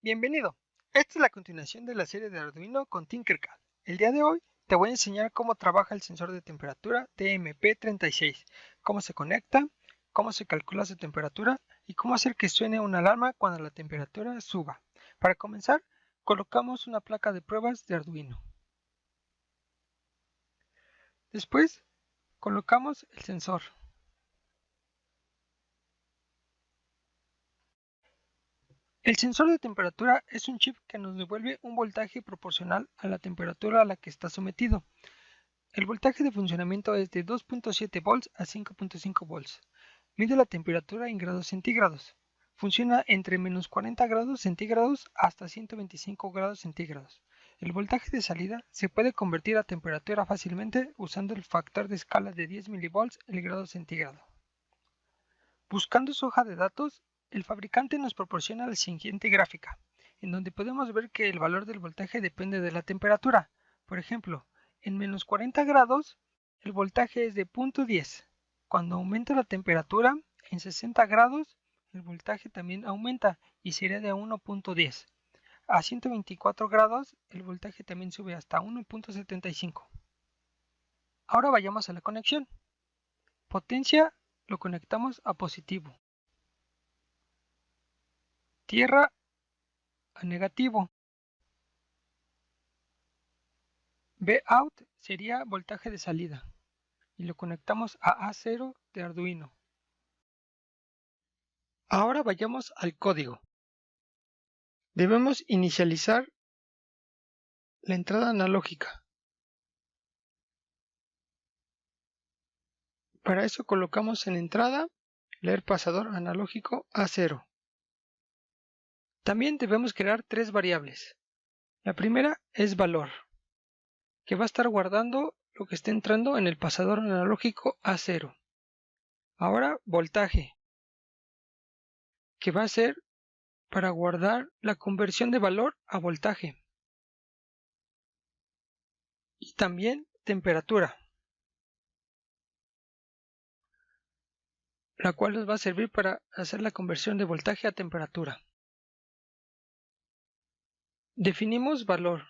Bienvenido. Esta es la continuación de la serie de Arduino con Tinkercad. El día de hoy te voy a enseñar cómo trabaja el sensor de temperatura TMP36, cómo se conecta, cómo se calcula su temperatura y cómo hacer que suene una alarma cuando la temperatura suba. Para comenzar, colocamos una placa de pruebas de Arduino. Después, colocamos el sensor. El sensor de temperatura es un chip que nos devuelve un voltaje proporcional a la temperatura a la que está sometido. El voltaje de funcionamiento es de 2.7 volts a 5.5 volts. Mide la temperatura en grados centígrados. Funciona entre menos 40 grados centígrados hasta 125 grados centígrados. El voltaje de salida se puede convertir a temperatura fácilmente usando el factor de escala de 10 milivolts el grado centígrado. Buscando su hoja de datos, el fabricante nos proporciona la siguiente gráfica, en donde podemos ver que el valor del voltaje depende de la temperatura. Por ejemplo, en menos 40 grados, el voltaje es de 0.10. Cuando aumenta la temperatura, en 60 grados, el voltaje también aumenta y sería de 1.10. A 124 grados, el voltaje también sube hasta 1.75. Ahora vayamos a la conexión. Potencia lo conectamos a positivo. Tierra a negativo. Vout sería voltaje de salida y lo conectamos a A0 de Arduino. Ahora vayamos al código. Debemos inicializar la entrada analógica. Para eso colocamos en entrada leer pasador analógico A0. También debemos crear tres variables. La primera es valor, que va a estar guardando lo que esté entrando en el pasador analógico A0. Ahora voltaje, que va a ser para guardar la conversión de valor a voltaje. Y también temperatura, la cual nos va a servir para hacer la conversión de voltaje a temperatura. Definimos valor,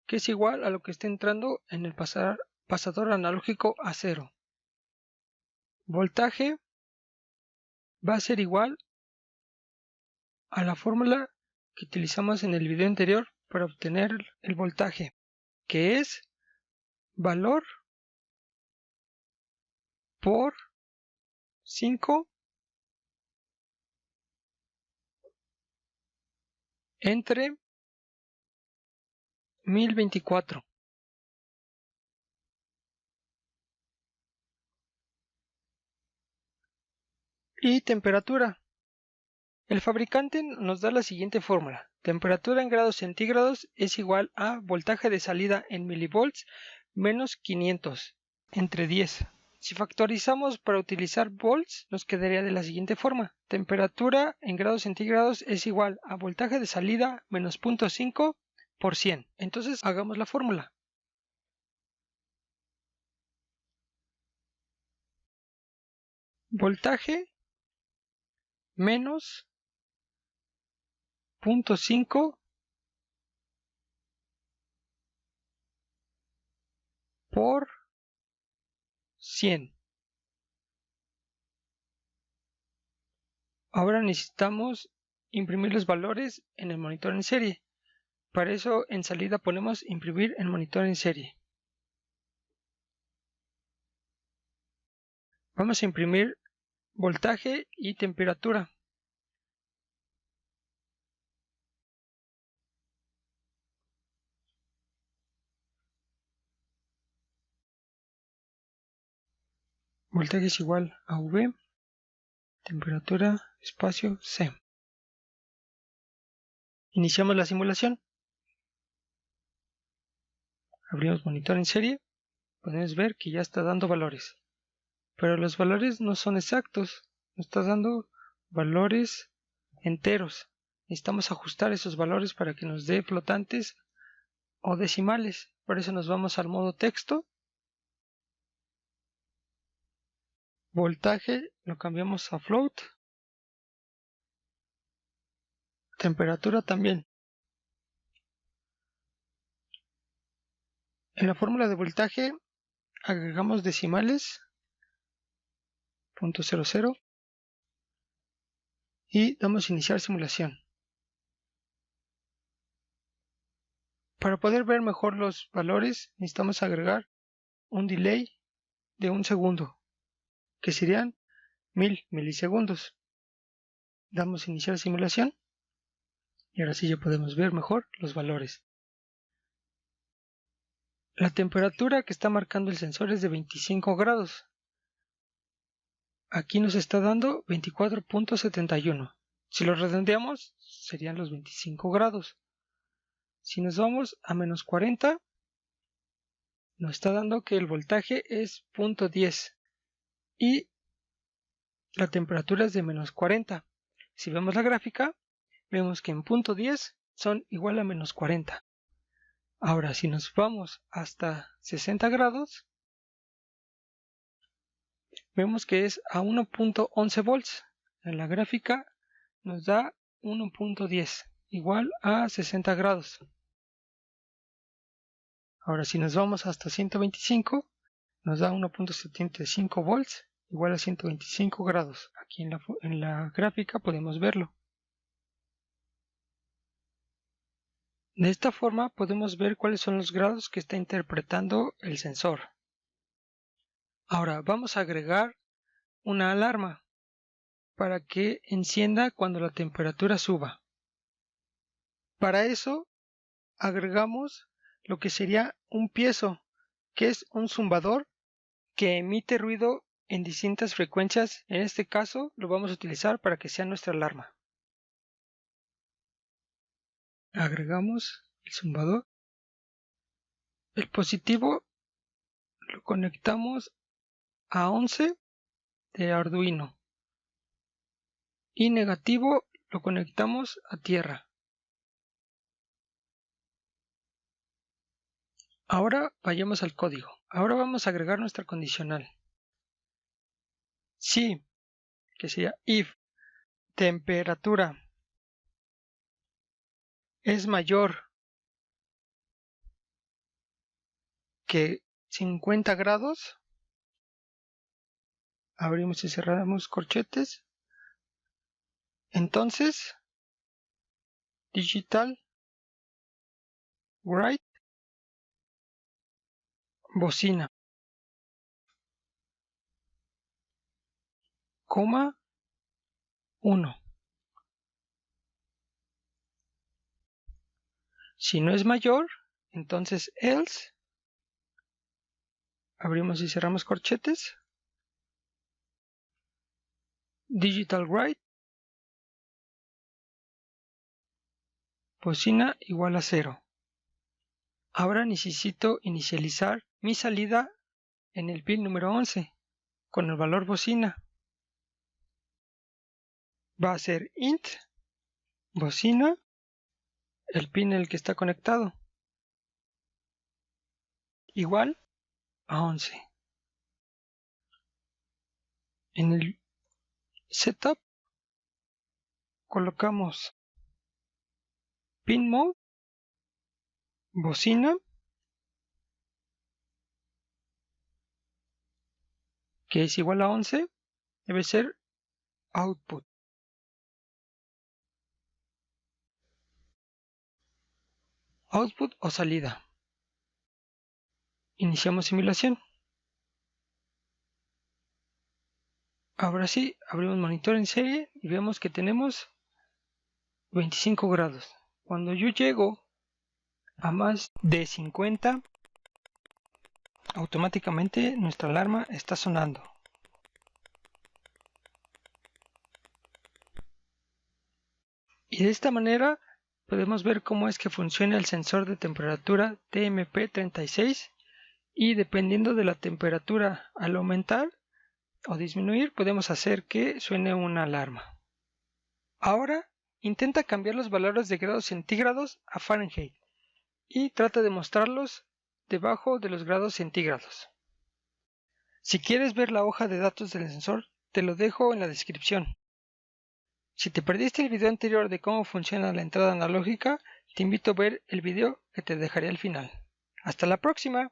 que es igual a lo que esté entrando en el pasador analógico a 0. Voltaje va a ser igual a la fórmula que utilizamos en el video anterior para obtener el voltaje, que es valor por 5 entre 1024. Y temperatura. El fabricante nos da la siguiente fórmula. Temperatura en grados centígrados es igual a voltaje de salida en milivolts menos 500 entre 10. Si factorizamos para utilizar volts, nos quedaría de la siguiente forma. Temperatura en grados centígrados es igual a voltaje de salida menos 0.5 por 100. Entonces hagamos la fórmula. Voltaje menos 0.5 por 100. Ahora necesitamos imprimir los valores en el monitor en serie. Para eso en salida ponemos imprimir en monitor en serie. Vamos a imprimir voltaje y temperatura. Voltaje es igual a V, temperatura, espacio, C. Iniciamos la simulación. Abrimos monitor en serie. Podemos ver que ya está dando valores. Pero los valores no son exactos. Nos está dando valores enteros. Necesitamos ajustar esos valores para que nos dé flotantes o decimales. Por eso nos vamos al modo texto. Voltaje lo cambiamos a float. Temperatura también. En la fórmula de voltaje agregamos decimales, 0.00, y damos iniciar simulación. Para poder ver mejor los valores necesitamos agregar un delay de 1 segundo, que serían 1000 milisegundos. Damos iniciar simulación y ahora sí ya podemos ver mejor los valores. La temperatura que está marcando el sensor es de 25 grados. Aquí nos está dando 24.71. Si lo redondeamos serían los 25 grados. Si nos vamos a menos 40, nos está dando que el voltaje es 0.10 y la temperatura es de menos 40. Si vemos la gráfica, vemos que en 0.10 son igual a menos 40. Ahora, si nos vamos hasta 60 grados, vemos que es a 1.11 volts. En la gráfica nos da 1.10, igual a 60 grados. Ahora, si nos vamos hasta 125, nos da 1.75 volts, igual a 125 grados. Aquí en la gráfica podemos verlo. De esta forma podemos ver cuáles son los grados que está interpretando el sensor. Ahora vamos a agregar una alarma para que encienda cuando la temperatura suba. Para eso agregamos lo que sería un piezo, que es un zumbador que emite ruido en distintas frecuencias. En este caso lo vamos a utilizar para que sea nuestra alarma. Agregamos el zumbador. El positivo lo conectamos a 11 de Arduino y negativo lo conectamos a tierra. Ahora vayamos al código. Ahora vamos a agregar nuestra condicional. Si, que sería if temperatura es mayor que 50 grados, abrimos y cerramos corchetes, entonces digital write bocina, coma 1. Si no es mayor, entonces else, abrimos y cerramos corchetes, digital write bocina igual a 0. Ahora necesito inicializar mi salida en el pin número 11 con el valor bocina. Va a ser int bocina, el pin en el que está conectado, igual a 11. En el setup colocamos pin mode bocina, que es igual a 11, debe ser output. Output o salida. Iniciamos simulación. Ahora sí, abrimos monitor en serie y vemos que tenemos 25 grados. Cuando yo llego a más de 50, automáticamente nuestra alarma está sonando. Y de esta manera podemos ver cómo es que funciona el sensor de temperatura TMP36 y dependiendo de la temperatura al aumentar o disminuir podemos hacer que suene una alarma. Ahora intenta cambiar los valores de grados centígrados a Fahrenheit y trata de mostrarlos debajo de los grados centígrados. Si quieres ver la hoja de datos del sensor, te lo dejo en la descripción. Si te perdiste el video anterior de cómo funciona la entrada analógica, te invito a ver el video que te dejaré al final. Hasta la próxima.